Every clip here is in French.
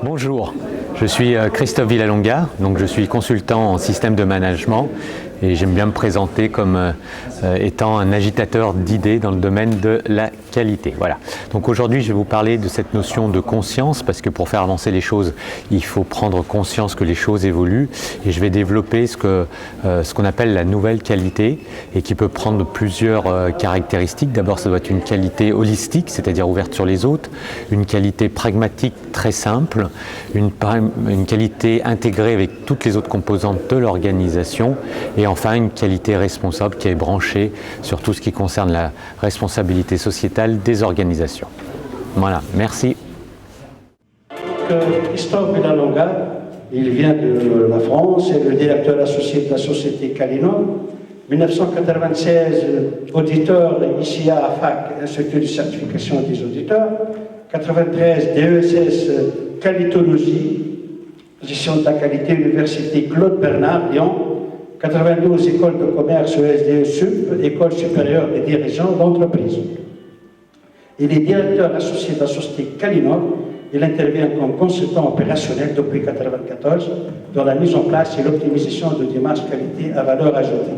Bonjour, je suis Christophe Villalonga, donc je suis consultant en système de management et j'aime bien me présenter comme étant un agitateur d'idées dans le domaine de la qualité. Voilà. Donc aujourd'hui je vais vous parler de cette notion de conscience parce que pour faire avancer les choses il faut prendre conscience que les choses évoluent et je vais développer ce qu'on appelle la nouvelle qualité et qui peut prendre plusieurs caractéristiques. D'abord ça doit être une qualité holistique, c'est-à-dire ouverte sur les autres, une qualité pragmatique très simple, une qualité intégrée avec toutes les autres composantes de l'organisation et enfin une qualité responsable qui est branchée sur tout ce qui concerne la responsabilité sociétale des organisations. Voilà, merci. Christophe Villalonga, il vient de la France, est le directeur associé de la société Calino. 1996, auditeur ICA AFAC, Institut de certification des auditeurs. 93, DESS Qualitologie, gestion de la qualité, Université Claude Bernard, Lyon. 92, École de commerce ESDE SUP, École supérieure des dirigeants d'entreprise. Il est directeur associé de la société Calinov. Il intervient comme consultant opérationnel depuis 1994 dans la mise en place et l'optimisation de démarches qualité à valeur ajoutée.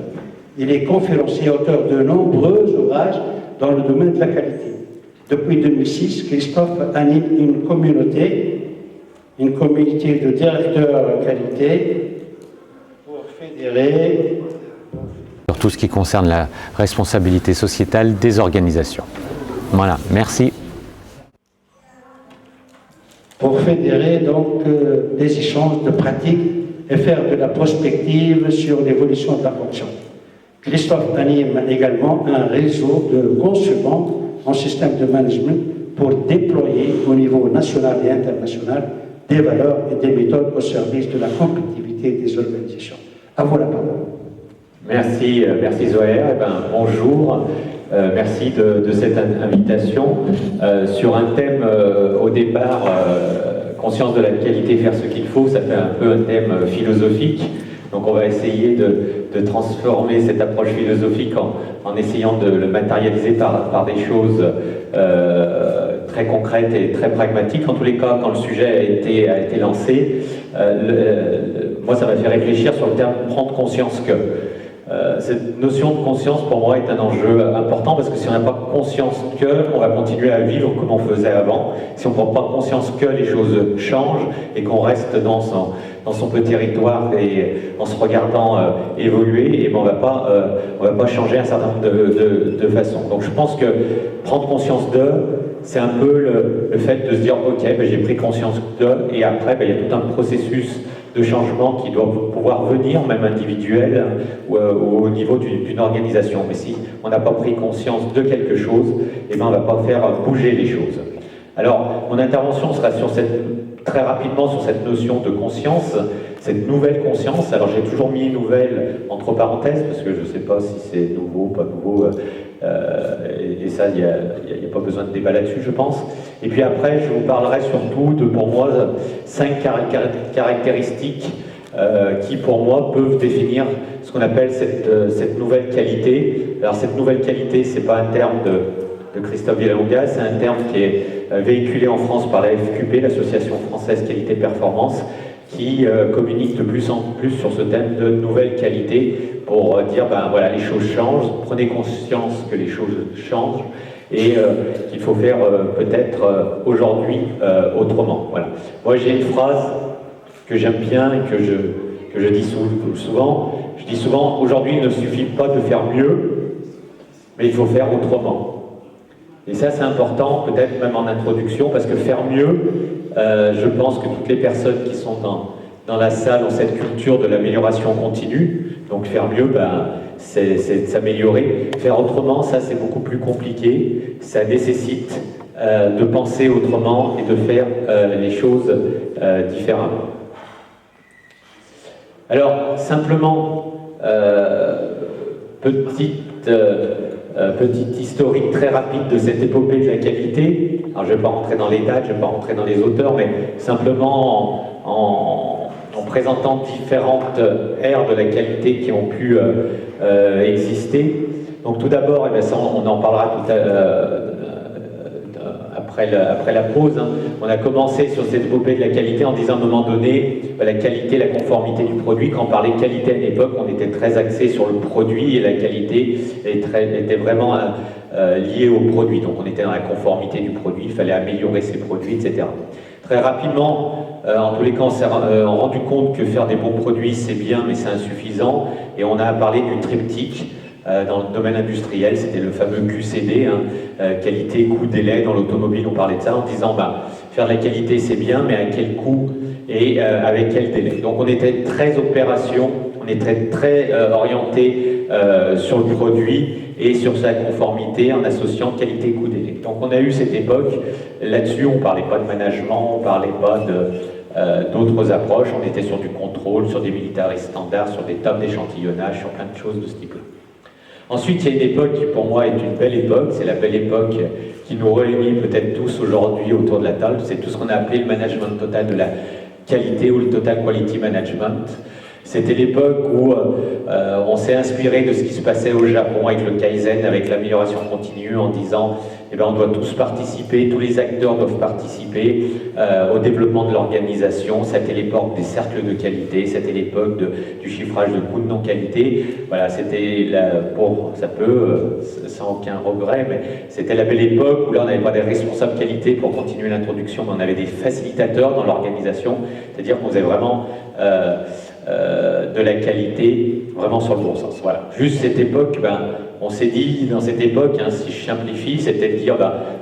Il est conférencier, auteur de nombreux ouvrages dans le domaine de la qualité. Depuis 2006, Christophe anime une communauté de directeurs qualité pour fédérer Sur tout ce qui concerne la responsabilité sociétale des organisations. Voilà, merci. Pour fédérer donc des échanges de pratiques et faire de la prospective sur l'évolution de la fonction. Christophe anime également un réseau de consultants en système de management pour déployer au niveau national et international des valeurs et des méthodes au service de la compétitivité des organisations. À vous la parole. Merci Zoé. Bonjour. Merci de cette invitation sur un thème au départ, conscience de la qualité, faire ce qu'il faut, ça fait un peu un thème philosophique. Donc on va essayer de transformer cette approche philosophique en essayant de le matérialiser par des choses très concrètes et très pragmatiques. En tous les cas, quand le sujet a été lancé, moi ça m'a fait réfléchir sur le terme « prendre conscience que ». Cette notion de conscience pour moi est un enjeu important parce que si on n'a pas conscience que, on va continuer à vivre comme on faisait avant. Si on ne prend pas conscience que les choses changent et qu'on reste dans son petit territoire et en se regardant évoluer, et ben on va pas changer un certain nombre de façons. Donc je pense que prendre conscience de, c'est un peu le fait de se dire ok, ben j'ai pris conscience de, et après ben il y a tout un processus de changement qui doit pouvoir venir, même individuel, ou au niveau d'une organisation. Mais si on n'a pas pris conscience de quelque chose, eh ben on ne va pas faire bouger les choses. Alors, mon intervention sera très rapidement sur cette notion de conscience, cette nouvelle conscience. Alors, j'ai toujours mis nouvelle entre parenthèses, parce que je ne sais pas si c'est nouveau, pas nouveau, et ça, il n'y a pas besoin de débat là-dessus, je pense. Et puis après, je vous parlerai surtout de, pour moi, 5 caractéristiques qui, pour moi, peuvent définir ce qu'on appelle cette nouvelle qualité. Alors, cette nouvelle qualité, ce n'est pas un terme de Christophe Villalonga, c'est un terme qui est véhiculé en France par la FQP, l'Association Française Qualité Performance, qui communique de plus en plus sur ce thème de nouvelle qualité pour dire, ben voilà, les choses changent, prenez conscience que les choses changent et qu'il faut faire peut-être aujourd'hui autrement. Voilà. Moi j'ai une phrase que j'aime bien et que je dis souvent. Je dis souvent, aujourd'hui il ne suffit pas de faire mieux, mais il faut faire autrement. Et ça c'est important, peut-être même en introduction, parce que faire mieux, je pense que toutes les personnes qui sont dans la salle ont cette culture de l'amélioration continue. Donc faire mieux, ben, c'est de s'améliorer. Faire autrement, ça c'est beaucoup plus compliqué. Ça nécessite de penser autrement et de faire les choses différemment. Alors, simplement, petite historique très rapide de cette épopée de la qualité. Alors, je ne vais pas rentrer dans les dates, je ne vais pas rentrer dans les auteurs, mais simplement en présentant différentes ères de la qualité qui ont pu exister. Donc tout d'abord, ça, on en parlera tout à l'heure après la pause, hein. On a commencé sur cette épopée de la qualité en disant à un moment donné, la qualité, la conformité du produit. Quand on parlait qualité à une époque, on était très axé sur le produit et la qualité était vraiment liée au produit. Donc on était dans la conformité du produit, il fallait améliorer ses produits, etc. Très rapidement, en tous les cas, on s'est rendu compte que faire des bons produits, c'est bien, mais c'est insuffisant. Et on a parlé du triptyque. Dans le domaine industriel, c'était le fameux QCD, hein, qualité, coût, délai. Dans l'automobile, on parlait de ça en disant faire de la qualité c'est bien, mais à quel coût et avec quel délai. Donc on était très opération, on était très orienté sur le produit et sur sa conformité en associant qualité, coût, délai. Donc on a eu cette époque, là-dessus on ne parlait pas de management, on ne parlait pas d'autres approches, on était sur du contrôle, sur des militaires standards, sur des tables d'échantillonnage, sur plein de choses de ce type-là. Ensuite, il y a une époque qui, pour moi, est une belle époque. C'est la belle époque qui nous réunit peut-être tous aujourd'hui autour de la table. C'est tout ce qu'on a appelé le management total de la qualité ou le total quality management. C'était l'époque où on s'est inspiré de ce qui se passait au Japon avec le Kaizen, avec l'amélioration continue, en disant on doit tous participer, tous les acteurs doivent participer au développement de l'organisation. C'était l'époque des cercles de qualité, c'était l'époque du chiffrage de coûts de non-qualité. Voilà, c'était sans aucun regret, mais c'était la belle époque où là on n'avait pas des responsables qualité pour continuer l'introduction, mais on avait des facilitateurs dans l'organisation, c'est-à-dire qu'on faisait vraiment de la qualité vraiment sur le bon sens. Voilà. Juste cette époque, on s'est dit dans cette époque, hein, si je simplifie, c'était de dire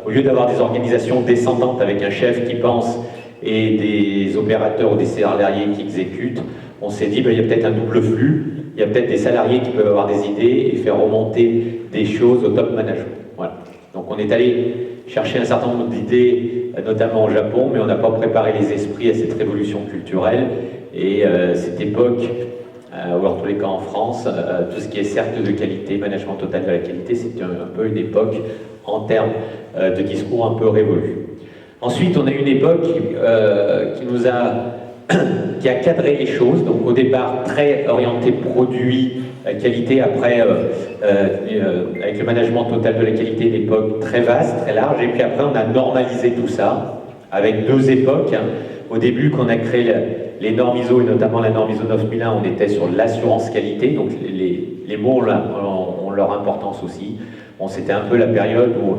au lieu d'avoir des organisations descendantes avec un chef qui pense et des opérateurs ou des salariés qui exécutent, on s'est dit il y a peut-être un double flux, il y a peut-être des salariés qui peuvent avoir des idées et faire remonter des choses au top management. Voilà. Donc on est allé chercher un certain nombre d'idées, notamment au Japon, mais on n'a pas préparé les esprits à cette révolution culturelle. Et cette époque, ou en tous les cas en France, tout ce qui est cercle de qualité, management total de la qualité, c'est un peu une époque en termes de discours un peu révolu. Ensuite, on a une époque qui a cadré les choses, donc au départ très orienté produit, qualité, après avec le management total de la qualité, une époque très vaste, très large, et puis après on a normalisé tout ça avec deux époques. Au début, quand on a créé les normes ISO, et notamment la norme ISO 9001, on était sur l'assurance qualité, donc les mots ont leur importance aussi. Bon, c'était un peu la période où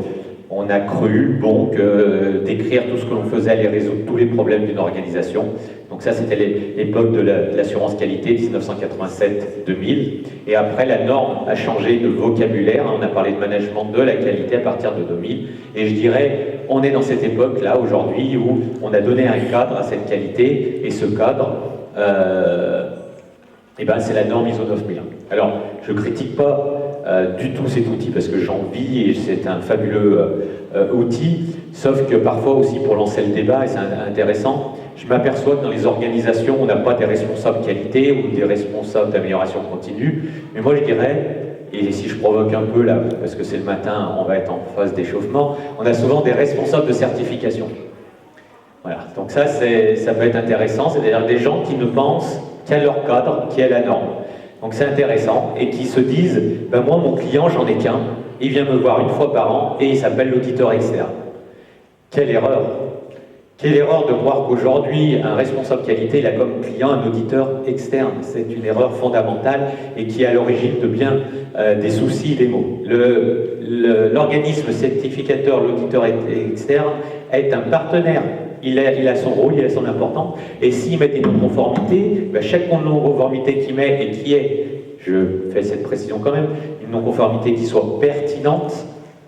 on a cru que d'écrire tout ce que l'on faisait allait résoudre tous les problèmes d'une organisation. Donc ça, c'était l'époque de l'assurance qualité, 1987-2000. Et après, la norme a changé de vocabulaire. On a parlé de management de la qualité à partir de 2000. Et je dirais, on est dans cette époque-là, aujourd'hui, où on a donné un cadre à cette qualité. Et ce cadre, c'est la norme ISO 9001. Alors, je ne critique pas du tout cet outil parce que j'en vis et c'est un fabuleux outil, sauf que parfois aussi pour lancer le débat, et c'est intéressant, je m'aperçois que dans les organisations, on n'a pas des responsables qualité ou des responsables d'amélioration continue, mais moi je dirais, et si je provoque un peu là, parce que c'est le matin, on va être en phase d'échauffement, on a souvent des responsables de certification. Voilà, donc ça peut être intéressant, c'est-à-dire des gens qui ne pensent qu'à leur cadre, qui est à la norme. Donc c'est intéressant, et qui se disent, moi mon client j'en ai qu'un, il vient me voir une fois par an, et il s'appelle l'auditeur externe. Quelle erreur! Quelle erreur de croire qu'aujourd'hui un responsable qualité il a comme client un auditeur externe. C'est une erreur fondamentale et qui est à l'origine de bien des soucis des mots. L'organisme certificateur, l'auditeur externe, est un partenaire. Il a son rôle, il a son importance. Et s'il met des non-conformités, chaque non-conformité qu'il met et qui est, je fais cette précision quand même, une non-conformité qui soit pertinente,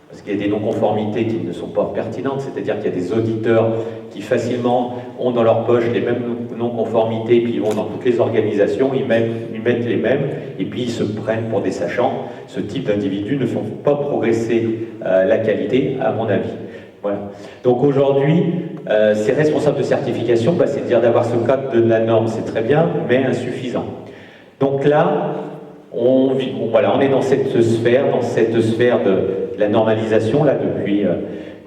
parce qu'il y a des non-conformités qui ne sont pas pertinentes, c'est-à-dire qu'il y a des auditeurs qui facilement ont dans leur poche les mêmes non-conformités, puis ils vont dans toutes les organisations, ils mettent les mêmes, et puis ils se prennent pour des sachants. Ce type d'individus ne font pas progresser la qualité, à mon avis. Voilà. Donc aujourd'hui, ces responsables de certification, c'est-à-dire d'avoir ce cadre de la norme, c'est très bien, mais insuffisant. Donc là, on est dans cette sphère de la normalisation là depuis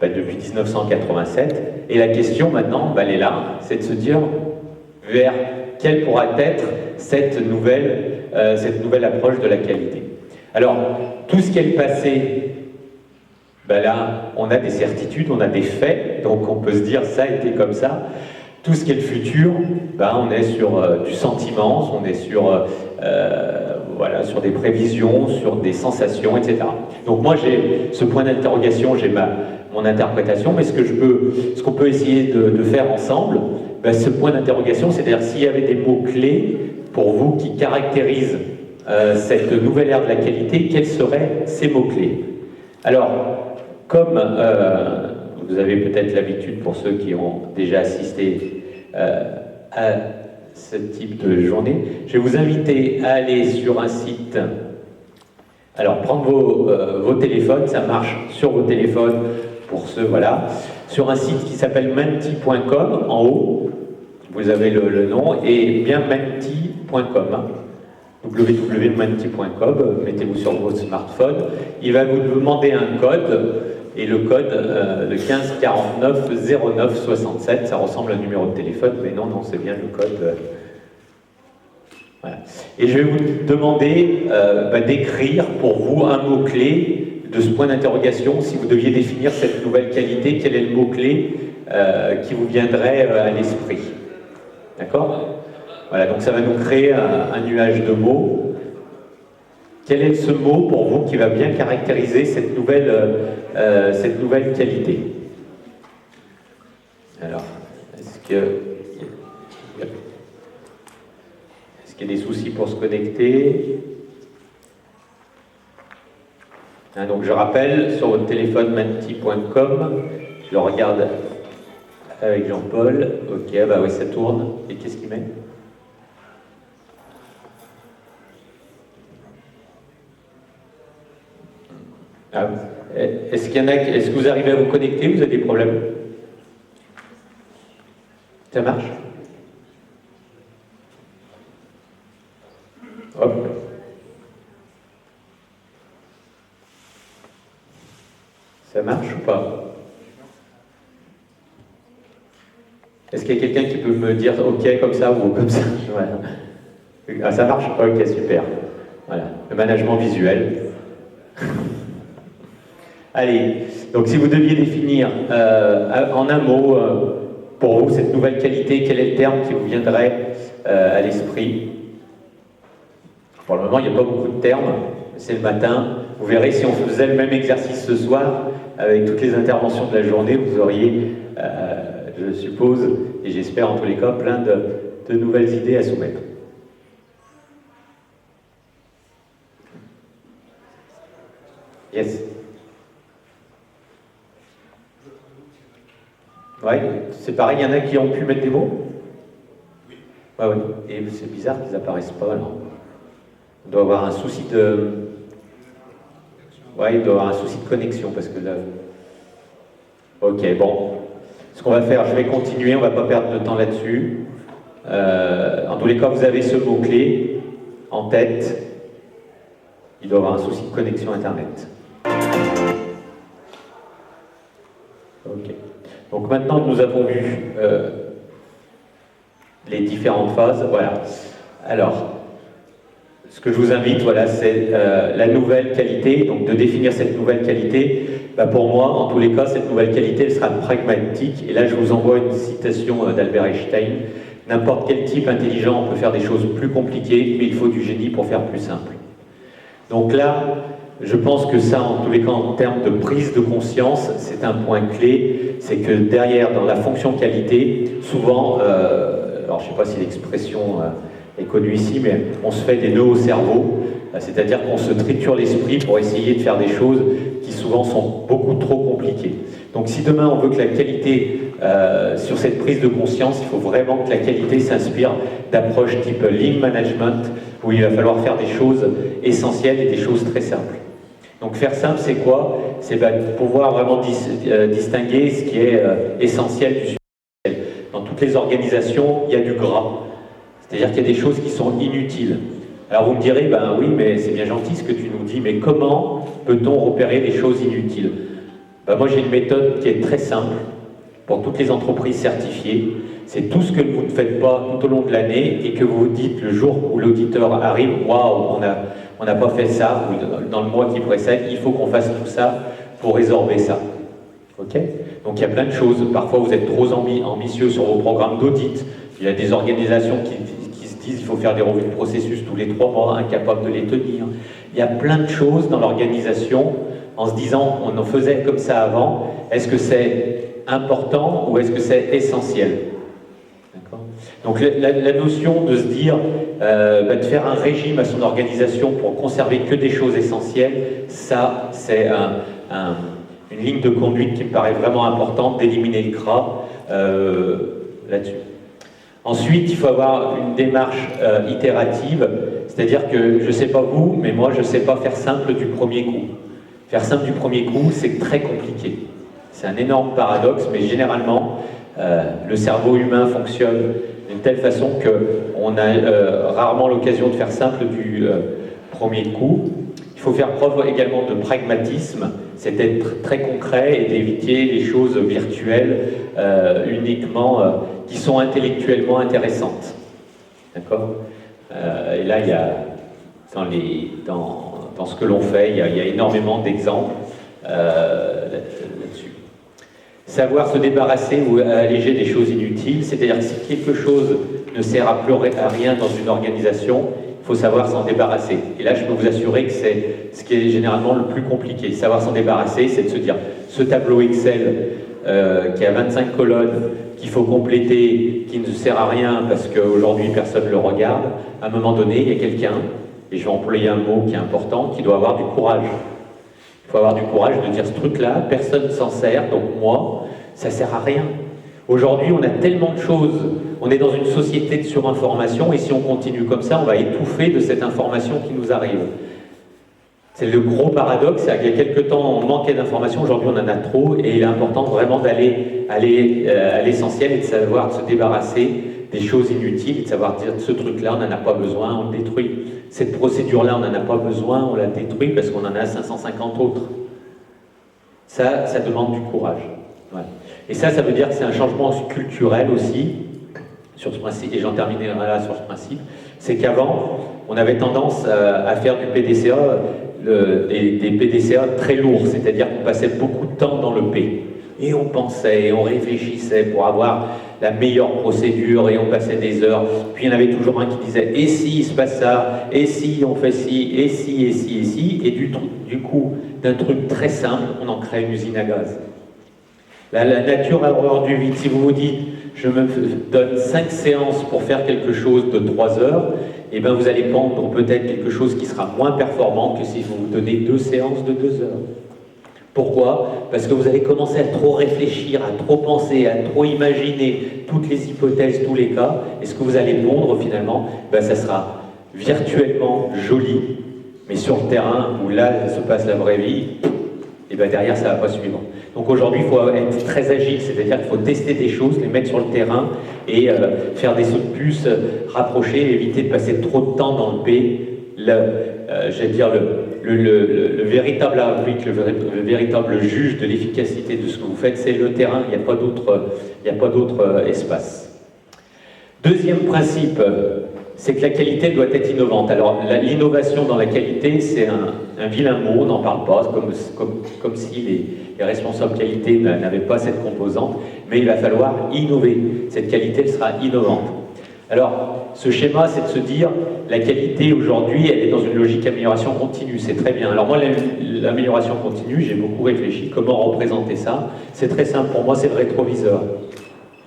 1987. Et la question maintenant, elle est là, c'est de se dire vers quelle pourra être cette nouvelle approche de la qualité. Alors, tout ce qui est le passé ben là, on a des certitudes, on a des faits, donc on peut se dire ça a été comme ça. Tout ce qui est le futur, ben on est sur du sentiment, on est sur, voilà, sur des prévisions, sur des sensations, etc. Donc moi j'ai ce point d'interrogation, j'ai mon interprétation, mais ce qu'on peut essayer de faire ensemble, ben ce point d'interrogation, c'est-à-dire s'il y avait des mots-clés pour vous qui caractérisent cette nouvelle ère de la qualité, quels seraient ces mots-clés? Alors, comme vous avez peut-être l'habitude, pour ceux qui ont déjà assisté à ce type de journée, je vais vous inviter à aller sur un site. Alors, prendre vos téléphones, ça marche sur vos téléphones pour ceux, voilà, sur un site qui s'appelle menti.com, en haut, vous avez le nom, et bien menti.com. www.menti.com, mettez-vous sur votre smartphone, il va vous demander un code, et le code, le 15 49 09 67, ça ressemble à un numéro de téléphone, mais non, c'est bien le code. Voilà. Et je vais vous demander d'écrire pour vous un mot-clé de ce point d'interrogation. Si vous deviez définir cette nouvelle qualité, quel est le mot-clé qui vous viendrait à l'esprit? D'accord? Voilà, donc ça va nous créer un nuage de mots. Quel est ce mot pour vous qui va bien caractériser cette nouvelle qualité? Alors, est-ce qu'il y a des soucis pour se connecter? Donc je rappelle, sur votre téléphone menti.com, je le regarde avec Jean-Paul. Ok, bah oui, ça tourne. Et qu'est-ce qu'il met? Ah, est-ce que vous arrivez à vous connecter? Vous avez des problèmes? Ça marche? Hop. Ça marche ou pas? Est-ce qu'il y a quelqu'un qui peut me dire OK comme ça ou comme ça? Ouais. Ah, ça marche? Ok, super. Voilà, le management visuel. Allez, donc si vous deviez définir en un mot pour vous cette nouvelle qualité, quel est le terme qui vous viendrait à l'esprit? Pour le moment, il n'y a pas beaucoup de termes, c'est le matin. Vous verrez, si on faisait le même exercice ce soir, avec toutes les interventions de la journée, vous auriez, je suppose, et j'espère en tous les cas, plein de nouvelles idées à soumettre. Yes. Ouais, c'est pareil, il y en a qui ont pu mettre des mots? Oui. Ouais, oui. Et c'est bizarre qu'ils apparaissent pas, alors. On doit avoir un souci de... Ouais, il doit avoir un souci de connexion, parce que là... Ok, bon. Ce qu'on va faire, je vais continuer, on ne va pas perdre de temps là-dessus. En tous les cas, vous avez ce mot-clé en tête. Il doit avoir un souci de connexion Internet. Ok. Donc maintenant que nous avons vu les différentes phases, voilà. Alors, ce que je vous invite, voilà, c'est la nouvelle qualité, donc de définir cette nouvelle qualité. Bah pour moi, en tous les cas, cette nouvelle qualité, elle sera pragmatique. Et là, je vous envoie une citation d'Albert Einstein. N'importe quel type intelligent peut faire des choses plus compliquées, mais il faut du génie pour faire plus simple. Donc là, je pense que ça, en tous les cas, en termes de prise de conscience, c'est un point clé. C'est que derrière, dans la fonction qualité, souvent, alors je ne sais pas si l'expression est connue ici, mais on se fait des nœuds au cerveau, c'est-à-dire qu'on se triture l'esprit pour essayer de faire des choses qui souvent sont beaucoup trop compliquées. Donc si demain on veut que la qualité, sur cette prise de conscience, il faut vraiment que la qualité s'inspire d'approches type Lean Management, où il va falloir faire des choses essentielles et des choses très simples. Donc faire simple, c'est quoi? C'est pouvoir vraiment distinguer ce qui est essentiel du superficiel. Dans toutes les organisations, il y a du gras. C'est-à-dire qu'il y a des choses qui sont inutiles. Alors vous me direz, ben oui, mais c'est bien gentil ce que tu nous dis, mais comment peut-on repérer les choses inutiles? Ben moi j'ai une méthode qui est très simple pour toutes les entreprises certifiées. C'est tout ce que vous ne faites pas tout au long de l'année et que vous vous dites le jour où l'auditeur arrive, waouh, on n'a pas fait ça, ou dans le mois qui précède, il faut qu'on fasse tout ça pour résorber ça. Ok ? Donc il y a plein de choses. Parfois vous êtes trop ambitieux sur vos programmes d'audit. Il y a des organisations qui se disent qu'il faut faire des revues de processus tous les 3 mois, incapables de les tenir. Il y a plein de choses dans l'organisation en se disant on en faisait comme ça avant. Est-ce que c'est important ou est-ce que c'est essentiel? Donc la notion de se dire, de faire un régime à son organisation pour conserver que des choses essentielles, ça c'est une ligne de conduite qui me paraît vraiment importante, d'éliminer le gras là-dessus. Ensuite, il faut avoir une démarche itérative, c'est-à-dire que je ne sais pas vous, mais moi je ne sais pas faire simple du premier coup. Faire simple du premier coup, c'est très compliqué. C'est un énorme paradoxe, mais généralement, le cerveau humain fonctionne d'une telle façon qu'on a rarement l'occasion de faire simple du premier coup. Il faut faire preuve également de pragmatisme, c'est d'être très concret et d'éviter les choses virtuelles uniquement qui sont intellectuellement intéressantes. D'accord ? Et là, il y a, dans ce que l'on fait, il y a énormément d'exemples là-dessus. Savoir se débarrasser ou alléger des choses inutiles, c'est-à-dire que si quelque chose ne sert à rien dans une organisation, il faut savoir s'en débarrasser. Et là, je peux vous assurer que c'est ce qui est généralement le plus compliqué. Savoir s'en débarrasser, c'est de se dire, ce tableau Excel qui a 25 colonnes, qu'il faut compléter, qui ne sert à rien parce qu'aujourd'hui personne ne le regarde, à un moment donné, il y a quelqu'un, et je vais employer un mot qui est important, qui doit avoir du courage. Il faut avoir du courage de dire ce truc-là, personne ne s'en sert, donc moi, ça ne sert à rien. Aujourd'hui, on a tellement de choses, on est dans une société de surinformation, et si on continue comme ça, on va étouffer de cette information qui nous arrive. C'est le gros paradoxe, c'est qu'il y a quelques temps, on manquait d'informations, aujourd'hui on en a trop, et il est important vraiment d'aller à l'essentiel et de savoir se débarrasser des choses inutiles, et de savoir dire ce truc-là, on n'en a pas besoin, on le détruit. Cette procédure-là, on n'en a pas besoin, on la détruit parce qu'on en a 550 autres. Ça demande du courage. Ouais. Et ça veut dire que c'est un changement culturel aussi, sur ce principe, et j'en terminerai là sur ce principe, c'est qu'avant, on avait tendance à faire du PDCA, des PDCA très lourds, c'est-à-dire qu'on passait beaucoup de temps dans le P. Et on pensait, on réfléchissait pour avoir la meilleure procédure, et on passait des heures. Puis il y en avait toujours un qui disait « et si il se passe ça, et si on fait ci, et si, et si, et si », et du coup, d'un truc très simple, on en crée une usine à gaz. La nature a horreur du vide. Si vous vous dites « je me donne 5 séances pour faire quelque chose de 3 heures », et bien vous allez prendre peut-être quelque chose qui sera moins performant que si vous vous donnez 2 séances de 2 heures. Pourquoi? Parce que vous allez commencer à trop réfléchir, à trop penser, à trop imaginer toutes les hypothèses, tous les cas, et ce que vous allez pondre finalement, ça sera virtuellement joli, mais sur le terrain, où là se passe la vraie vie, et derrière ça ne va pas suivre. Donc aujourd'hui, il faut être très agile, c'est-à-dire qu'il faut tester des choses, les mettre sur le terrain, et faire des sauts de puce, rapprocher, éviter de passer trop de temps dans le P. J'allais dire le véritable arbitre, le véritable juge de l'efficacité de ce que vous faites, c'est le terrain, il n'y a pas d'autre espace. Deuxième principe, c'est que la qualité doit être innovante. Alors l'innovation dans la qualité, c'est un vilain mot, on n'en parle pas, comme si les responsables qualité n'avaient pas cette composante, mais il va falloir innover. Cette qualité, elle sera innovante. Alors, ce schéma, c'est de se dire, la qualité aujourd'hui, elle est dans une logique d'amélioration continue, c'est très bien. Alors moi, l'amélioration continue, j'ai beaucoup réfléchi, comment représenter ça? C'est très simple, pour moi, c'est le rétroviseur.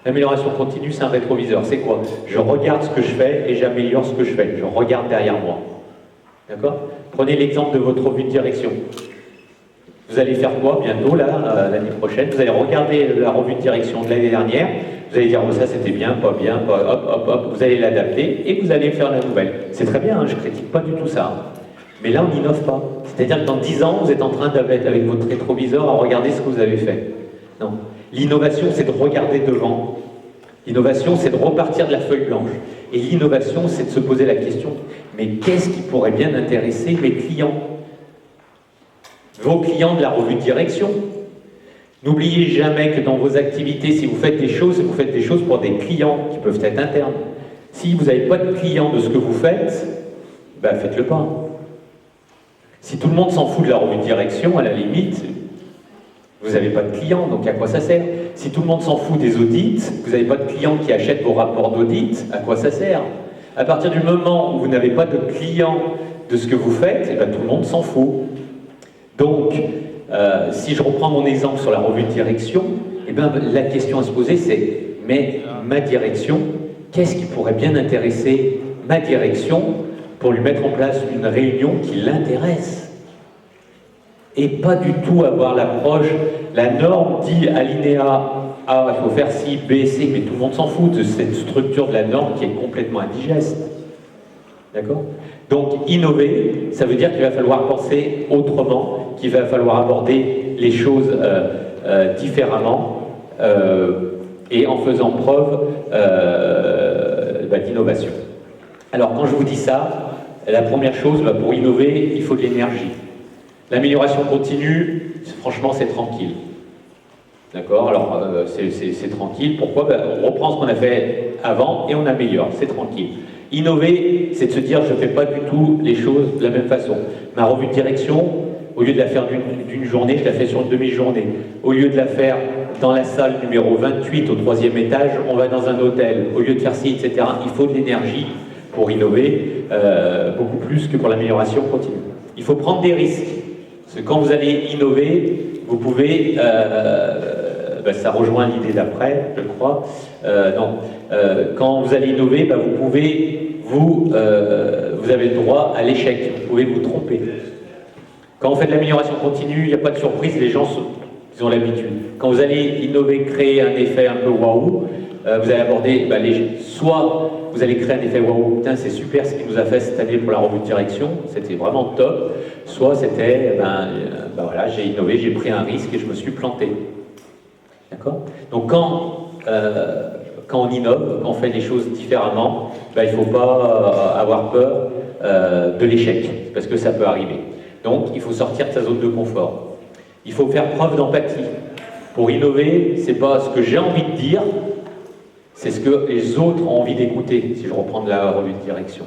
L'amélioration continue, c'est un rétroviseur. C'est quoi? Je regarde ce que je fais et j'améliore ce que je fais. Je regarde derrière moi. D'accord? Prenez l'exemple de votre revue de direction. Vous allez faire quoi bientôt, là, l'année prochaine? Vous allez regarder la revue de direction de l'année dernière. Vous allez dire, oh, ça c'était bien, pas bien, hop, vous allez l'adapter et vous allez faire la nouvelle. C'est très bien, hein, je ne critique pas du tout ça. Mais là, on n'innove pas. C'est-à-dire que dans 10 ans, vous êtes en train d'être avec votre rétroviseur à regarder ce que vous avez fait. Non. L'innovation, c'est de regarder devant. L'innovation, c'est de repartir de la feuille blanche. Et l'innovation, c'est de se poser la question, mais qu'est-ce qui pourrait bien intéresser mes clients? Vos clients de la revue de direction. N'oubliez jamais que dans vos activités, si vous faites des choses pour des clients qui peuvent être internes. Si vous n'avez pas de clients de ce que vous faites, faites-le pas. Si tout le monde s'en fout de la revue de direction, à la limite, Vous n'avez pas de clients, donc à quoi ça sert? Si tout le monde s'en fout des audits, vous n'avez pas de clients qui achètent vos rapports d'audit, à quoi ça sert? À partir du moment où vous n'avez pas de clients de ce que vous faites, eh bien, tout le monde s'en fout. Donc, si je reprends mon exemple sur la revue de direction, eh bien, la question à se poser, c'est mais ma direction, qu'est-ce qui pourrait bien intéresser ma direction pour lui mettre en place une réunion qui l'intéresse? Et pas du tout avoir l'approche, la norme dit alinéa A, il faut faire ci, B, C, mais tout le monde s'en fout de cette structure de la norme qui est complètement indigeste. D'accord? Donc, innover, ça veut dire qu'il va falloir penser autrement, qu'il va falloir aborder les choses différemment et en faisant preuve d'innovation. Alors, quand je vous dis ça, la première chose, pour innover, il faut de l'énergie. L'amélioration continue, franchement, c'est tranquille. D'accord? Alors, c'est tranquille. Pourquoi? On reprend ce qu'on a fait avant et on améliore. C'est tranquille. Innover, c'est de se dire, je ne fais pas du tout les choses de la même façon. Ma revue de direction, au lieu de la faire d'une journée, je la fais sur une demi-journée. Au lieu de la faire dans la salle numéro 28 au 3e étage, on va dans un hôtel. Au lieu de faire ci, etc., il faut de l'énergie pour innover, beaucoup plus que pour l'amélioration continue. Il faut prendre des risques. Parce que quand vous allez innover, vous pouvez, ça rejoint l'idée d'après, je crois, quand vous allez innover, vous pouvez, vous avez le droit à l'échec, vous pouvez vous tromper. Quand on fait de l'amélioration continue, il n'y a pas de surprise, les gens ils ont l'habitude. Quand vous allez innover, créer un effet un peu waouh, vous allez aborder, soit vous allez créer un effet waouh, putain c'est super ce qu'il nous a fait cette année pour la revue de direction, c'était vraiment top, soit c'était, voilà, j'ai innové, j'ai pris un risque et je me suis planté. D'accord? Donc quand on innove, quand on fait les choses différemment, il ne faut pas avoir peur de l'échec, parce que ça peut arriver. Donc il faut sortir de sa zone de confort. Il faut faire preuve d'empathie. Pour innover, c'est pas ce que j'ai envie de dire, c'est ce que les autres ont envie d'écouter, si je reprends de la revue de direction.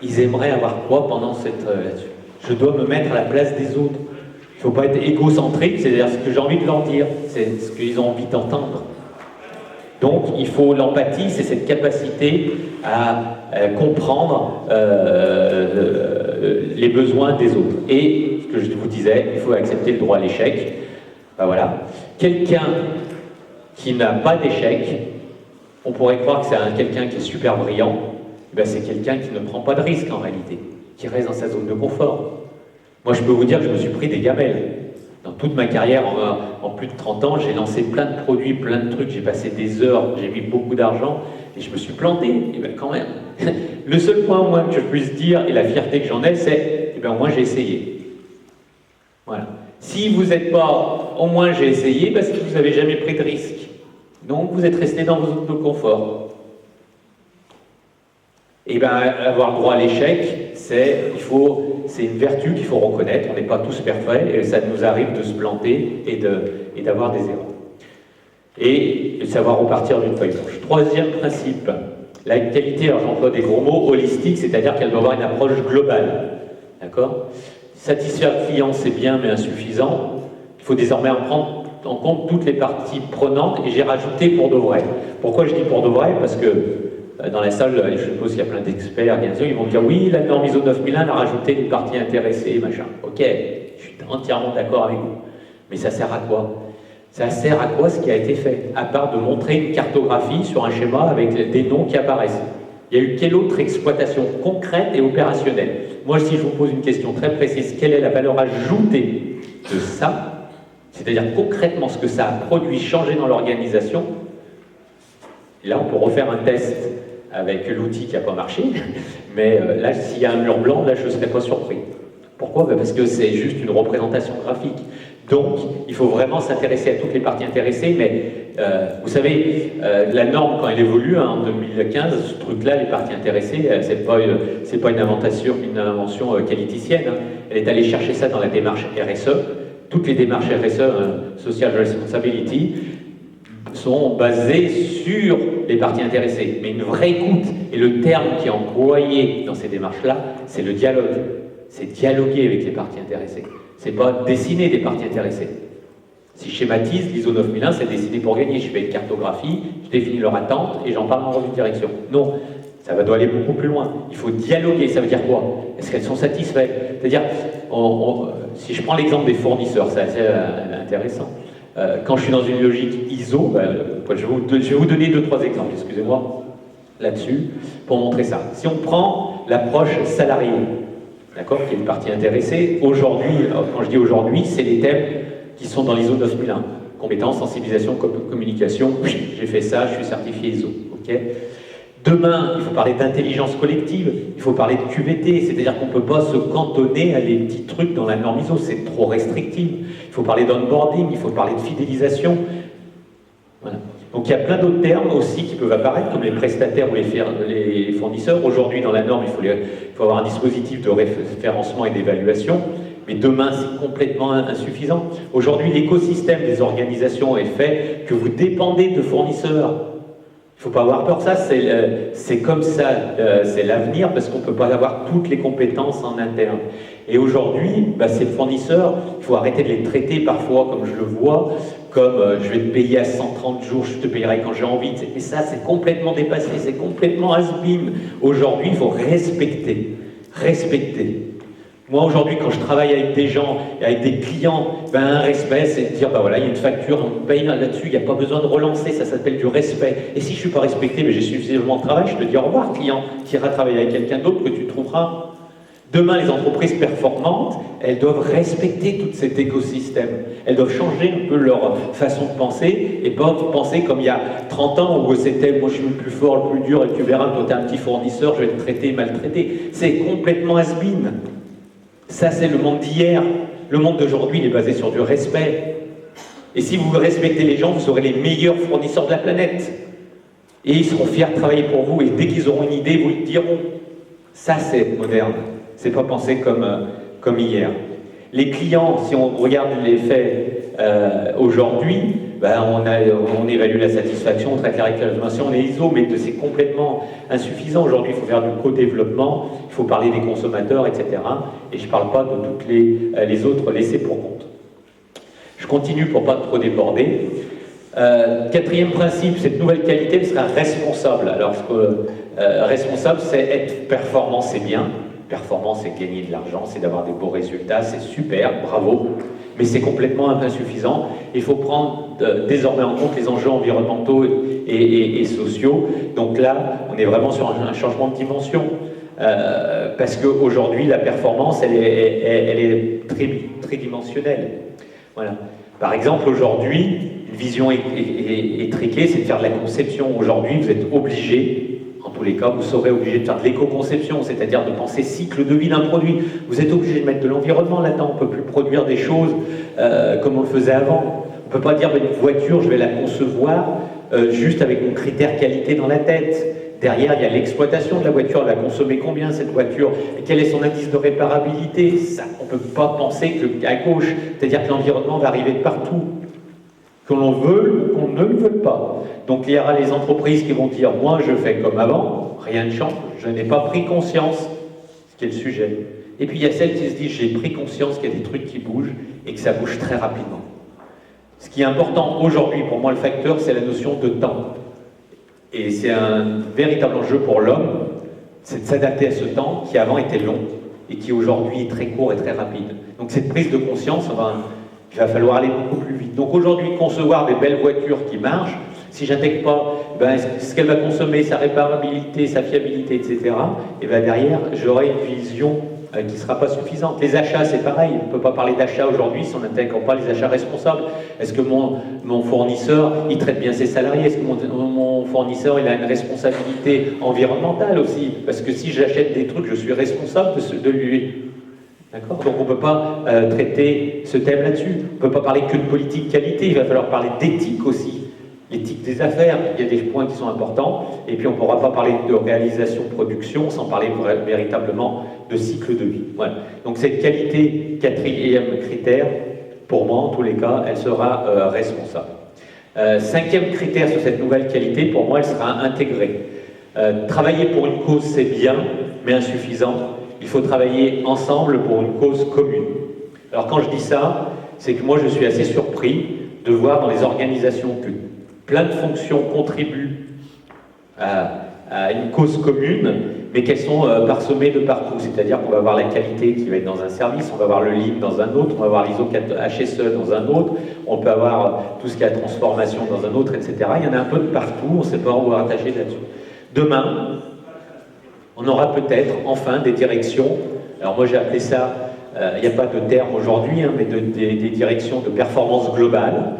Ils aimeraient avoir quoi pendant cette... là-dessus? Je dois me mettre à la place des autres. Il ne faut pas être égocentrique, c'est-à-dire ce que j'ai envie de leur dire, c'est ce qu'ils ont envie d'entendre. Donc, il faut l'empathie, c'est cette capacité à comprendre les besoins des autres. Et, ce que je vous disais, il faut accepter le droit à l'échec. Voilà. Quelqu'un qui n'a pas d'échec, on pourrait croire que c'est quelqu'un qui est super brillant, c'est quelqu'un qui ne prend pas de risque en réalité, qui reste dans sa zone de confort. Moi, je peux vous dire que je me suis pris des gamelles. Dans toute ma carrière, en plus de 30 ans, j'ai lancé plein de produits, plein de trucs, j'ai passé des heures, j'ai mis beaucoup d'argent, et je me suis planté, et bien quand même. Le seul point au moins que je puisse dire, et la fierté que j'en ai, c'est, au moins j'ai essayé. Voilà. Si vous n'êtes pas, au moins j'ai essayé, c'est que vous n'avez jamais pris de risque. Donc vous êtes resté dans vos zones de confort. Et avoir le droit à l'échec, c'est une vertu qu'il faut reconnaître. On n'est pas tous parfaits et ça nous arrive de se planter et d'avoir des erreurs. Et de savoir repartir d'une feuille blanche. Troisième principe, la qualité, alors j'emploie des gros mots, holistique, c'est-à-dire qu'elle doit avoir une approche globale. D'accord? Satisfaire le client, c'est bien mais insuffisant. Il faut désormais en prendre en compte toutes les parties prenantes et j'ai rajouté pour de vrai. Pourquoi je dis pour de vrai? Parce que dans la salle, je suppose qu'il y a plein d'experts, bien sûr, ils vont dire oui, la norme ISO 9001 a rajouté les parties intéressées, machin. Ok, je suis entièrement d'accord avec vous. Mais ça sert à quoi? Ça sert à quoi ce qui a été fait? À part de montrer une cartographie sur un schéma avec des noms qui apparaissent. Il y a eu quelle autre exploitation concrète et opérationnelle? Moi, si je vous pose une question très précise, quelle est la valeur ajoutée de ça? C'est-à-dire concrètement ce que ça a produit, changé dans l'organisation. Là, on peut refaire un test avec l'outil qui n'a pas marché, mais là, s'il y a un mur blanc, là, je ne serais pas surpris. Pourquoi? Parce que c'est juste une représentation graphique. Donc, il faut vraiment s'intéresser à toutes les parties intéressées, mais vous savez, la norme, quand elle évolue, en 2015, ce truc-là, les parties intéressées, c'est pas une invention qualiticienne, hein. Elle est allée chercher ça dans la démarche RSE. Toutes les démarches RSE, Social Responsibility, sont basées sur les parties intéressées. Mais une vraie écoute, et le terme qui est employé dans ces démarches-là, c'est le dialogue. C'est dialoguer avec les parties intéressées. C'est pas dessiner des parties intéressées. Si je schématise, l'ISO 9001, c'est dessiné pour gagner. Je fais une cartographie, je définis leur attente et j'en parle en revue de direction. Non, doit aller beaucoup plus loin. Il faut dialoguer. Ça veut dire quoi? Est-ce qu'elles sont satisfaites? C'est-à-dire, si je prends l'exemple des fournisseurs, c'est assez intéressant. Quand je suis dans une logique ISO, je vais vous donner 2-3 exemples, excusez-moi, là-dessus, pour montrer ça. Si on prend l'approche salariée, d'accord, qui est une partie intéressée, aujourd'hui, quand je dis aujourd'hui, c'est les thèmes qui sont dans l'ISO 9001. Compétences, sensibilisation, communication, j'ai fait ça, je suis certifié ISO. Okay. Demain, il faut parler d'intelligence collective, il faut parler de QVT, c'est-à-dire qu'on ne peut pas se cantonner à des petits trucs dans la norme ISO, c'est trop restrictif. Il faut parler d'onboarding, il faut parler de fidélisation. Voilà. Donc il y a plein d'autres termes aussi qui peuvent apparaître, comme les prestataires ou les fournisseurs. Aujourd'hui, dans la norme, il faut avoir un dispositif de référencement et d'évaluation. Mais demain, c'est complètement insuffisant. Aujourd'hui, l'écosystème des organisations est fait que vous dépendez de fournisseurs. Il ne faut pas avoir peur, ça, c'est comme ça, c'est l'avenir, parce qu'on ne peut pas avoir toutes les compétences en interne. Et aujourd'hui, ces fournisseurs, il faut arrêter de les traiter parfois, comme je le vois, comme je vais te payer à 130 jours, je te payerai quand j'ai envie. Et ça, c'est complètement dépassé, c'est complètement has-been. Aujourd'hui, il faut respecter. Moi, aujourd'hui, quand je travaille avec des gens, avec des clients, un respect, c'est de dire, voilà, il y a une facture, on paye là-dessus, il n'y a pas besoin de relancer, ça s'appelle du respect. Et si je ne suis pas respecté, mais j'ai suffisamment de travail, je te dis au revoir, client, tu iras travailler avec quelqu'un d'autre que tu trouveras. Demain, les entreprises performantes, elles doivent respecter tout cet écosystème. Elles doivent changer un peu leur façon de penser et pas penser comme il y a 30 ans où c'était « moi je suis le plus fort, le plus dur et tu verras, toi t'es un petit fournisseur, je vais te traiter, maltraiter ». C'est complètement has-been. Ça, c'est le monde d'hier. Le monde d'aujourd'hui, il est basé sur du respect. Et si vous respectez les gens, vous serez les meilleurs fournisseurs de la planète. Et ils seront fiers de travailler pour vous. Et dès qu'ils auront une idée, vous le diront. Ça, c'est moderne. C'est pas penser comme hier. Les clients, si on regarde les faits aujourd'hui, on évalue la satisfaction, on traite la réclamation, on est ISO, mais c'est complètement insuffisant. Aujourd'hui, il faut faire du co-développement, il faut parler des consommateurs, etc. Et je ne parle pas de toutes les autres laissés pour compte. Je continue pour ne pas trop déborder. Quatrième principe, cette nouvelle qualité, elle sera responsable. Alors, responsable, c'est être performant, c'est bien. Performance, c'est gagner de l'argent, c'est d'avoir des beaux résultats, c'est super, bravo, mais c'est complètement insuffisant. Il faut prendre désormais en compte les enjeux environnementaux et sociaux. Donc là, on est vraiment sur un changement de dimension. Parce qu'aujourd'hui, la performance, elle est tridimensionnelle. Voilà. Par exemple, aujourd'hui, une vision étriquée, c'est de faire de la conception. Aujourd'hui, vous êtes obligé, en tous les cas, vous serez obligé de faire de l'éco-conception, c'est-à-dire de penser cycle de vie d'un produit. Vous êtes obligé de mettre de l'environnement là-dedans. On ne peut plus produire des choses comme on le faisait avant. On ne peut pas dire une voiture, je vais la concevoir juste avec mon critère qualité dans la tête. Derrière, il y a l'exploitation de la voiture. Elle va consommer combien cette voiture? Quel est son indice de réparabilité? Ça, on ne peut pas penser qu'à gauche. C'est-à-dire que l'environnement va arriver de partout. Que l'on veut ou qu'on ne le veut pas. Donc il y aura les entreprises qui vont dire « moi je fais comme avant, rien ne change, je n'ai pas pris conscience », ce qui est le sujet. Et puis il y a celles qui se disent « j'ai pris conscience qu'il y a des trucs qui bougent et que ça bouge très rapidement ». Ce qui est important aujourd'hui, pour moi le facteur, c'est la notion de temps. Et c'est un véritable enjeu pour l'homme, c'est de s'adapter à ce temps qui avant était long et qui aujourd'hui est très court et très rapide. Donc cette prise de conscience, il va falloir aller beaucoup plus vite. Donc aujourd'hui, concevoir des belles voitures qui marchent, si je n'intègre pas ce qu'elle va consommer, sa réparabilité, sa fiabilité, etc., et derrière, j'aurai une vision qui ne sera pas suffisante. Les achats, c'est pareil. On ne peut pas parler d'achat aujourd'hui si on n'intègre pas les achats responsables. Est-ce que mon fournisseur, il traite bien ses salariés? Est-ce que mon fournisseur, il a une responsabilité environnementale aussi? Parce que si j'achète des trucs, je suis responsable de lui. D'accord? Donc on ne peut pas traiter ce thème là-dessus. On ne peut pas parler que de politique qualité, il va falloir parler d'éthique aussi. L'éthique des affaires, il y a des points qui sont importants. Et puis on ne pourra pas parler de réalisation-production sans parler véritablement de cycle de vie. Voilà. Donc cette qualité, quatrième critère, pour moi en tous les cas, elle sera responsable. Cinquième critère sur cette nouvelle qualité, pour moi, elle sera intégrée. Travailler pour une cause, c'est bien, mais insuffisant. Il faut travailler ensemble pour une cause commune. Alors quand je dis ça, c'est que moi je suis assez surpris de voir dans les organisations que plein de fonctions contribuent à une cause commune, mais qu'elles sont parsemées de partout. C'est-à-dire qu'on va avoir la qualité qui va être dans un service, on va avoir le Lean dans un autre, on va avoir l'ISO HSE dans un autre, on peut avoir tout ce qui est la transformation dans un autre, etc. Il y en a un peu de partout, on ne sait pas où rattacher là-dessus. Demain, on aura peut-être enfin des directions, alors moi j'ai appelé ça, il n'y a pas de terme aujourd'hui, hein, mais des directions de performance globale.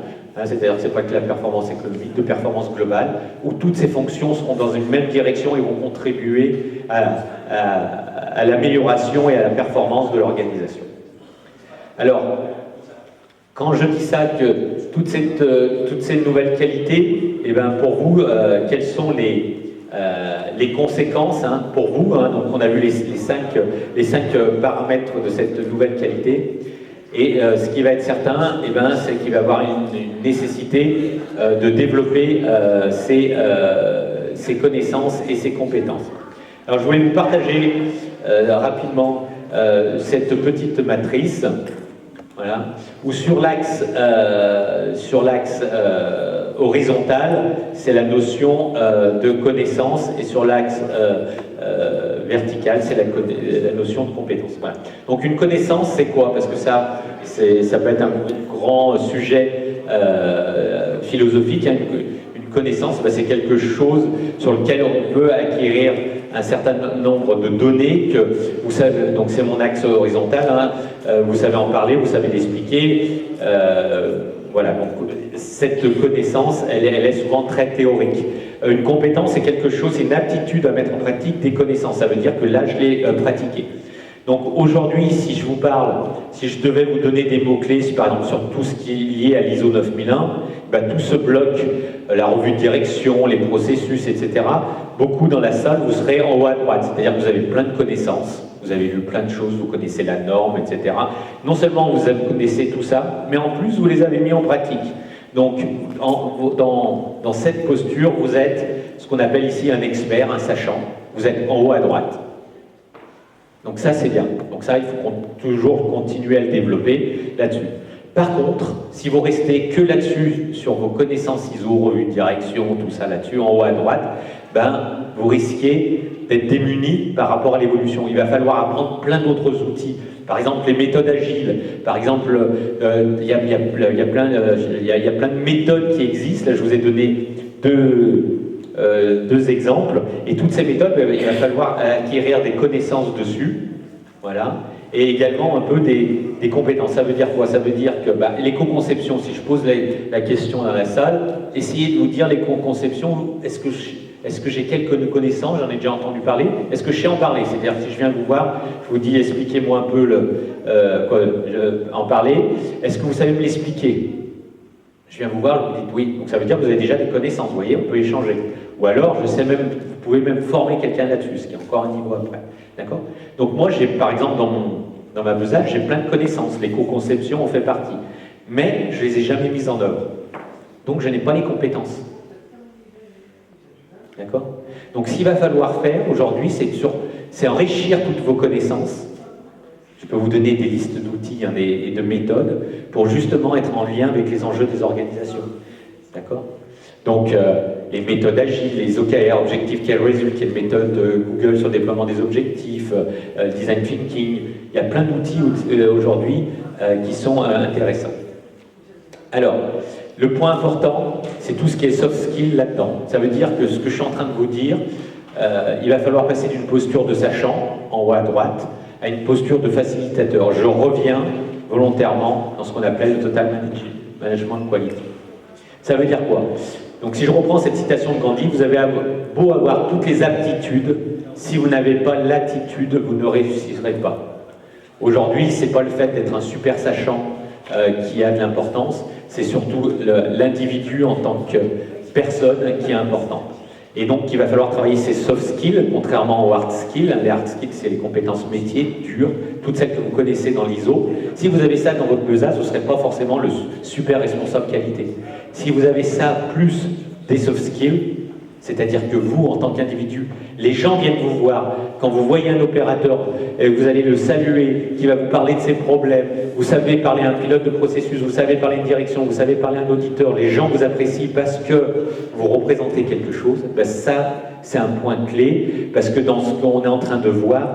C'est-à-dire que ce n'est pas que la performance économique, de performance globale, où toutes ces fonctions seront dans une même direction et vont contribuer à l'amélioration et à la performance de l'organisation. Alors, quand je dis ça, que toutes ces nouvelles qualités, eh ben pour vous, quelles sont les conséquences hein, pour vous hein, donc on a vu les cinq paramètres de cette nouvelle qualité. Et ce qui va être certain, eh ben, c'est qu'il va y avoir une nécessité de développer ses connaissances et ses compétences. Alors je voulais vous partager rapidement cette petite matrice, voilà, où sur l'axe horizontal, c'est la notion de connaissance, et sur l'axe vertical, c'est la notion de compétence. Voilà. Donc une connaissance, c'est quoi? Parce que ça peut être un grand sujet philosophique. Hein. Une connaissance, ben, c'est quelque chose sur lequel on peut acquérir un certain nombre de données que vous savez. Donc c'est mon axe horizontal. Hein. Vous savez en parler, vous savez l'expliquer. Voilà. Donc cette connaissance, elle est souvent très théorique. Une compétence, c'est quelque chose, c'est une aptitude à mettre en pratique des connaissances. Ça veut dire que là, je l'ai pratiqué. Donc aujourd'hui, si je vous parle, si je devais vous donner des mots-clés, par exemple sur tout ce qui est lié à l'ISO 9001, ben, tout ce bloc, la revue de direction, les processus, etc., beaucoup dans la salle, vous serez en haut à droite. C'est-à-dire que vous avez plein de connaissances, vous avez vu plein de choses, vous connaissez la norme, etc. Non seulement vous connaissez tout ça, mais en plus, vous les avez mis en pratique. Donc, dans cette posture, vous êtes ce qu'on appelle ici un expert, un sachant. Vous êtes en haut à droite. Donc ça, c'est bien. Donc ça, il faut toujours continuer à le développer là-dessus. Par contre, si vous restez que là-dessus, sur vos connaissances ISO, revue de direction, tout ça là-dessus, en haut à droite, ben, vous risquez d'être démunis par rapport à l'évolution. Il va falloir apprendre plein d'autres outils. Par exemple, les méthodes agiles. Par exemple, il y a plein de méthodes qui existent. Là, je vous ai donné deux exemples. Et toutes ces méthodes, il va falloir acquérir des connaissances dessus. Voilà. Et également un peu des compétences. Ça veut dire quoi? Ça veut dire que l'éco-conception, si je pose la question dans la salle, essayez de vous dire l'éco-conception, est-ce que j'ai quelques connaissances? J'en ai déjà entendu parler. Est-ce que je sais en parler? C'est-à-dire si je viens vous voir, je vous dis expliquez-moi un peu en parler. Est-ce que vous savez me l'expliquer? Je viens vous voir, vous dites oui. Donc ça veut dire que vous avez déjà des connaissances, vous voyez, on peut échanger. Ou alors, je sais même, vous pouvez même former quelqu'un là-dessus, ce qui est encore un niveau après. D'accord? Donc moi, j'ai par exemple dans ma besace, j'ai plein de connaissances. L'éco-conception en fait partie. Mais je ne les ai jamais mises en œuvre. Donc je n'ai pas les compétences. D'accord? Donc ce qu'il va falloir faire aujourd'hui, c'est enrichir toutes vos connaissances. Je peux vous donner des listes d'outils et de méthodes pour justement être en lien avec les enjeux des organisations. D'accord? Donc les méthodes agiles, les OKR, Objective Key Result, qui est une méthode de Google sur le déploiement des objectifs, Design Thinking, il y a plein d'outils aujourd'hui qui sont intéressants. Alors, le point important, c'est tout ce qui est soft skill là-dedans. Ça veut dire que ce que je suis en train de vous dire, il va falloir passer d'une posture de sachant, en haut à droite, à une posture de facilitateur. Je reviens volontairement dans ce qu'on appelle le Total Management Quality. Ça veut dire quoi? Donc si je reprends cette citation de Gandhi, vous avez beau avoir toutes les aptitudes, si vous n'avez pas l'attitude, vous ne réussirez pas. Aujourd'hui, ce n'est pas le fait d'être un super sachant qui a de l'importance, c'est surtout l'individu en tant que personne qui est important. Et donc, il va falloir travailler ses soft skills, contrairement aux hard skills. Les hard skills, c'est les compétences métiers, dures, toutes celles que vous connaissez dans l'ISO. Si vous avez ça dans votre besace, vous ne serez pas forcément le super responsable qualité. Si vous avez ça plus des soft skills, C'est-à-dire que vous, en tant qu'individu, les gens viennent vous voir. Quand vous voyez un opérateur, vous allez le saluer, qui va vous parler de ses problèmes, vous savez parler à un pilote de processus, vous savez parler à une direction, vous savez parler à un auditeur, les gens vous apprécient parce que vous représentez quelque chose, ben ça, c'est un point clé, parce que dans ce qu'on est en train de voir,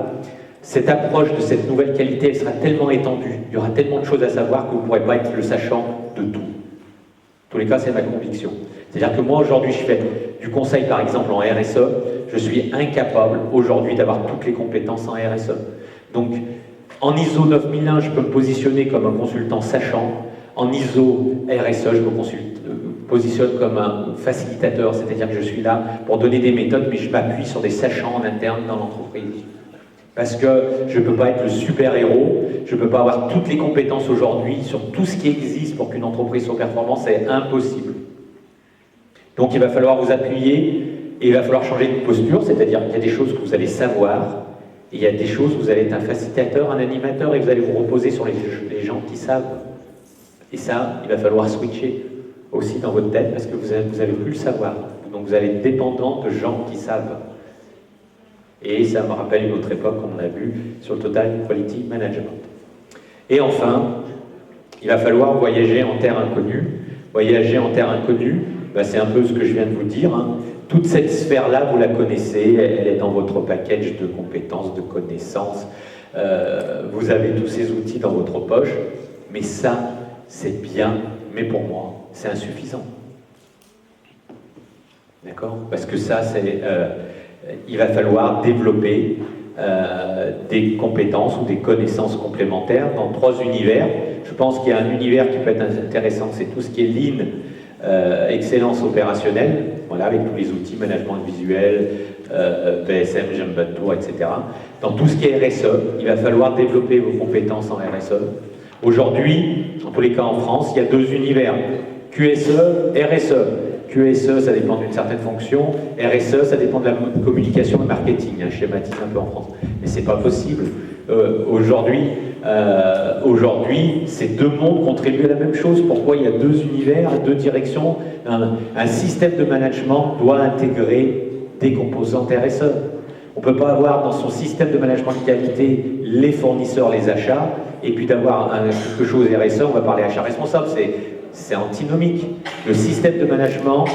cette approche de cette nouvelle qualité, elle sera tellement étendue, il y aura tellement de choses à savoir que vous ne pourrez pas être le sachant de tout. En tous les cas, c'est ma conviction. C'est-à-dire que moi, aujourd'hui, je fais du conseil, par exemple, en RSE. Je suis incapable, aujourd'hui, d'avoir toutes les compétences en RSE. Donc, en ISO 9001, je peux me positionner comme un consultant sachant. En ISO RSE, je me positionne comme un facilitateur, c'est-à-dire que je suis là pour donner des méthodes, mais je m'appuie sur des sachants en interne dans l'entreprise. Parce que je ne peux pas être le super-héros, je ne peux pas avoir toutes les compétences aujourd'hui sur tout ce qui existe pour qu'une entreprise soit performante, c'est impossible. Donc il va falloir vous appuyer et il va falloir changer de posture, c'est-à-dire qu'il y a des choses que vous allez savoir, et il y a des choses où vous allez être un facilitateur, un animateur, et vous allez vous reposer sur les gens qui savent. Et ça, il va falloir switcher aussi dans votre tête, parce que vous n'avez plus le savoir. Donc vous allez être dépendant de gens qui savent. Et ça me rappelle une autre époque, comme on a vu, sur le Total Quality Management. Et enfin, il va falloir voyager en terre inconnue. Voyager en terre inconnue, ben c'est un peu ce que je viens de vous dire. Hein. Toute cette sphère-là, vous la connaissez, elle est dans votre package de compétences, de connaissances. Vous avez tous ces outils dans votre poche. Mais ça, c'est bien, mais pour moi, c'est insuffisant. D'accord? Parce que ça, c'est... il va falloir développer des compétences ou des connaissances complémentaires dans 3 univers. Je pense qu'il y a un univers qui peut être intéressant, c'est tout ce qui est Lean, excellence opérationnelle, voilà, avec tous les outils, management visuel, PSM, Gemba Tour, etc. Dans tout ce qui est RSE, il va falloir développer vos compétences en RSE. Aujourd'hui, en tous les cas en France, il y a 2 univers, QSE, RSE. QSE, ça dépend d'une certaine fonction. RSE, ça dépend de la communication et marketing. Je schématise un peu en France. Mais c'est pas possible. Aujourd'hui, ces 2 mondes contribuent à la même chose. Pourquoi il y a 2 univers, 2 directions? Un système de management doit intégrer des composantes RSE. On ne peut pas avoir dans son système de management de qualité les fournisseurs, les achats, et puis d'avoir quelque chose RSE, on va parler achat responsable. C'est antinomique. Le système de management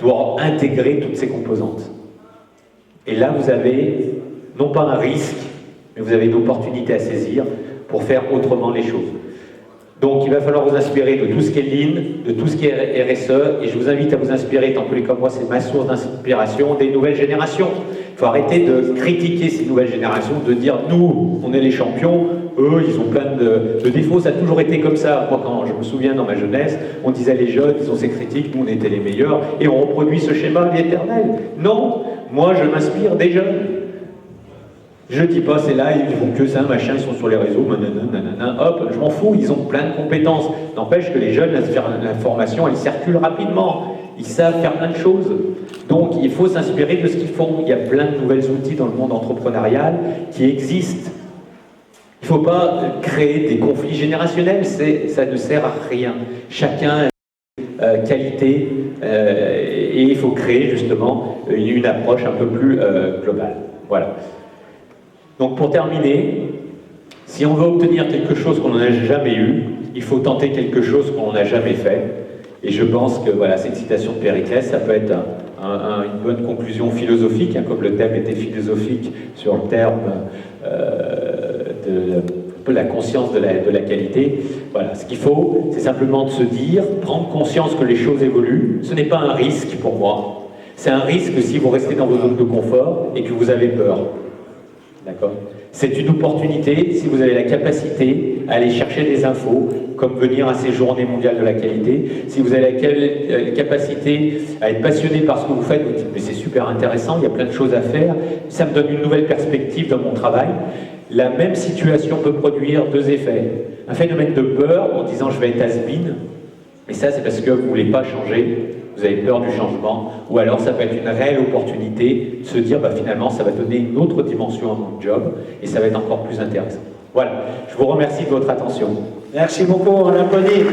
doit intégrer toutes ces composantes. Et là, vous avez non pas un risque, mais vous avez une opportunité à saisir pour faire autrement les choses. Donc, il va falloir vous inspirer de tout ce qui est Lean, de tout ce qui est RSE, et je vous invite à vous inspirer, tant que les comme moi, c'est ma source d'inspiration, des nouvelles générations. Il faut arrêter de critiquer ces nouvelles générations, de dire « nous, on est les champions », eux, ils ont plein de défauts, ça a toujours été comme ça. Moi, quand je me souviens dans ma jeunesse, on disait les jeunes, ils ont ces critiques, nous on était les meilleurs, et on reproduit ce schéma éternel. Non, moi je m'inspire des jeunes. Je dis pas, c'est là, ils font que ça, machin, ils sont sur les réseaux, nanana, hop, je m'en fous, ils ont plein de compétences. N'empêche que les jeunes, l'information, elle circule rapidement. Ils savent faire plein de choses. Donc, il faut s'inspirer de ce qu'ils font. Il y a plein de nouvelles outils dans le monde entrepreneurial qui existent. Il ne faut pas créer des conflits générationnels, ça ne sert à rien. Chacun a une qualité et il faut créer justement une approche un peu plus globale. Voilà. Donc pour terminer, si on veut obtenir quelque chose qu'on n'a jamais eu, il faut tenter quelque chose qu'on n'a jamais fait. Et je pense que voilà, cette citation de Périclès, ça peut être une bonne conclusion philosophique, hein, comme le thème était philosophique sur le terme de la conscience de la qualité. Voilà, ce qu'il faut, c'est simplement de se dire, prendre conscience que les choses évoluent. Ce n'est pas un risque pour moi. C'est un risque si vous restez dans vos zones de confort et que vous avez peur. D'accord ? C'est une opportunité si vous avez la capacité à aller chercher des infos, comme venir à ces journées mondiales de la qualité. Si vous avez la capacité à être passionné par ce que vous faites, vous dites mais c'est super intéressant, il y a plein de choses à faire, ça me donne une nouvelle perspective dans mon travail. La même situation peut produire 2 effets. Un phénomène de peur en disant je vais être has-been, et ça c'est parce que vous ne voulez pas changer, vous avez peur du changement, ou alors ça peut être une réelle opportunité de se dire bah, finalement ça va donner une autre dimension à mon job et ça va être encore plus intéressant. Voilà, je vous remercie de votre attention. Merci beaucoup, on applaudit.